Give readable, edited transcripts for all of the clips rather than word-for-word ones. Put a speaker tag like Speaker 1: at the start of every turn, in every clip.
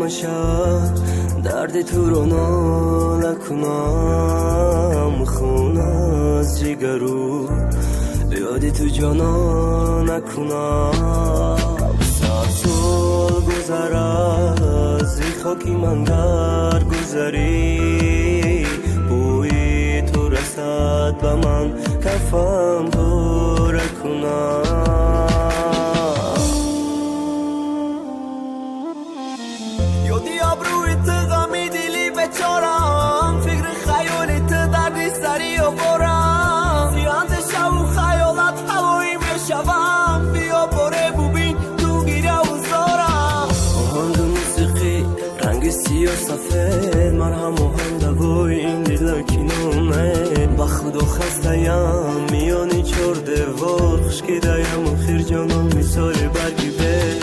Speaker 1: شب درد تو رو نکنم، خون از جگرو یادی تو جانا نکنم. 100 سال گذر از خاکی من در گذری، بوی تو رسد به من کفم پر کنم. یادی ابرویت غمی دلی بچارم، فکر خیالت دردی سری و برم، زیانت شب و خیالت هوایی میشوم، بیا باره ببین تو گیره و زارم. آهنگ موسیقی رنگ سیاه سفید، مرهم و هم دوای این دل کنونه، با خود و خسته‌ام میانی چار دیوار خشکیده‌ام و خیر جانم مثال برگی به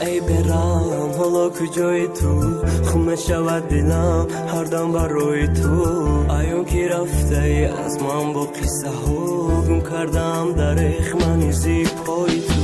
Speaker 1: ای برم حالا کجای تو، خم شود دلم هر دم برای تو. ایون که رفته ای از من با قصه ها، گم کردم در اخمنی زی پای تو.